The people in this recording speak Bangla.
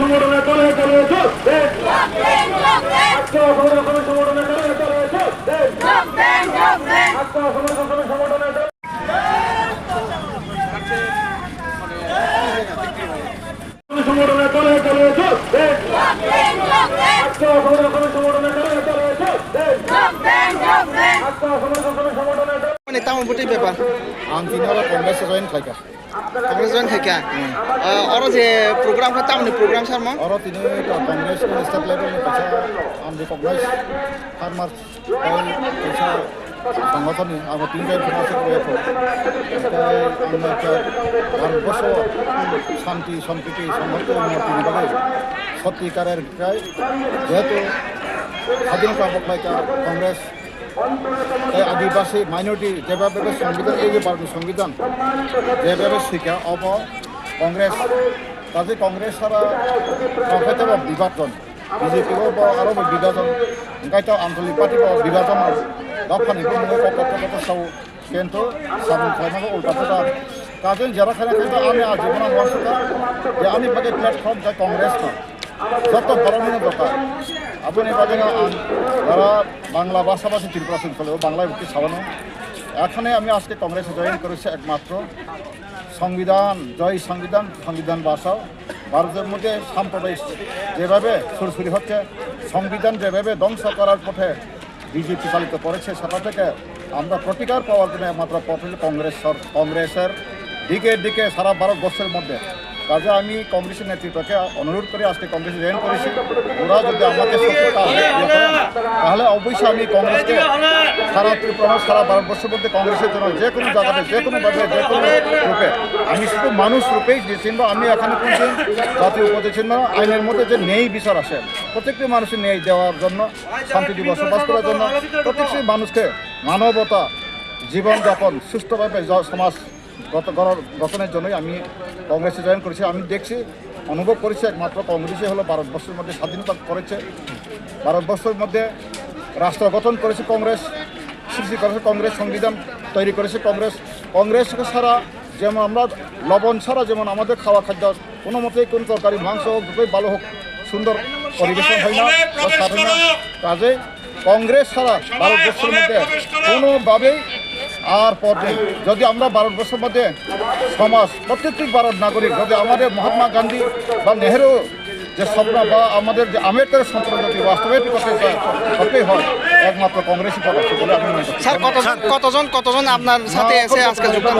সংগঠনের তলে তলে চলছে সংগঠনের তলে তলে চলছে সংগঠনের সংগঠনের তলে তলে চলছে সংগঠনের তলে তলে চলছে মানে তামন বুটি ব্যাপার आं दिनहरा कांग्रेस जॉइन खायका कांग्रेस जन थाइका और जे प्रोग्राम का तामनि प्रोग्राम सारमा और तिनी कांग्रेस को स्टेट लेवल में कसा आं रिकॉग्नाइज फार्मर्स कसा संगठन आं तीन जाय फरासे को आंना का भारतबर्ष शांति सम्प्रीति समस्त उन्नति बारे सत्यकारेर काय जेहेतु স্বাধীনতা বকলাইকা कांग्रेस आदिवासी माइनरिटी जेबाबे संविधान এই যে भारत संविधान जेबाबे शिखा अब कांग्रेस काजे कांग्रेस सारा संखायते बा विभाजन बीजेपी को बा आरो विभाजन गायता आंतरिक पार्टी बा विभाजन दाफानि को मने कत साव केंतो साबुन खालामो उल्टा पुल्टा काजे जरा खाना खायता आने आजीवन वासता जे आनि बागे प्लेटफर्म जा कांग्रेस का যত ধরনের দরকার আপনি বাজে যারা বাংলা ভাষাভাষী ত্রিপুরা চলে বাংলায় উঠতে ছাড়ানো এখানে আমি আজকে কংগ্রেসে জয়েন করেছি একমাত্র সংবিধান জয় সংবিধান সংবিধান ভাষাও ভারতের মধ্যে সাম্প্রদায়িক যেভাবে সুরসুরি হচ্ছে সংবিধান যেভাবে ধ্বংস করার পথে বিজেপি চালিত করেছে সেটা থেকে আমরা প্রতিকার পাওয়ার জন্য একমাত্র পথ কংগ্রেসের দিকে দিকে সারা ভারতবর্ষের মধ্যে কাজে আমি কংগ্রেসের নেতৃত্বকে অনুরোধ করে আজকে কংগ্রেসে জয়েন করেছি ওরা যদি আমাকে তাহলে অবশ্যই আমি কংগ্রেসকে সারা ত্রিপুরা সারা ভারতবর্ষের মধ্যে কংগ্রেসের জন্য যে কোনো জায়গাতে যে কোনোভাবে যে কোনো রূপে আমি শুধু মানুষ রূপেই যে চিহ্ন আমি এখানে কোনদিন জাতীয় উপদে চিহ্ন আইনের মধ্যে যে ন্যায় বিচার আসে প্রত্যেকটি মানুষের ন্যায় দেওয়ার জন্য শান্তিতে বসবাস করার জন্য প্রত্যেকটি মানুষকে মানবতা জীবনযাপন সুস্থভাবে সমাজ গঠনের জন্যই আমি কংগ্রেসে জয়েন করেছি আমি দেখছি অনুভব করেছি একমাত্র কংগ্রেসই হলো ভারতবর্ষের মধ্যে স্বাধীনতা করেছে ভারতবর্ষের মধ্যে রাষ্ট্র গঠন করেছে কংগ্রেস সৃষ্টি করেছে কংগ্রেস সংবিধান তৈরি করেছে কংগ্রেস ছাড়া যেমন আমরা লবণ ছাড়া যেমন আমাদের খাওয়া খাদ্য কোনো মতেই কোনো তরকারি মাংস হোক যতই ভালো হোক সুন্দর পরিবেশন হয় না কাজে কংগ্রেস ছাড়া ভারতবর্ষের মধ্যে কোনোভাবেই আর পথে যদি আমরা ভারতবর্ষের মধ্যে সমাজ প্রত্যেকটি ভারত নাগরিক যদি আমাদের মহাত্মা গান্ধী বা নেহেরু যে স্বপ্ন বা আমাদের যে আম্বেদকরের স্বপ্ন যদি বাস্তবায়িত করতেই হয় একমাত্র কংগ্রেসই পথ আছে বলে আমি মনে করি। স্যার কতজন আপনার সাথে এসে আজকে যোগদান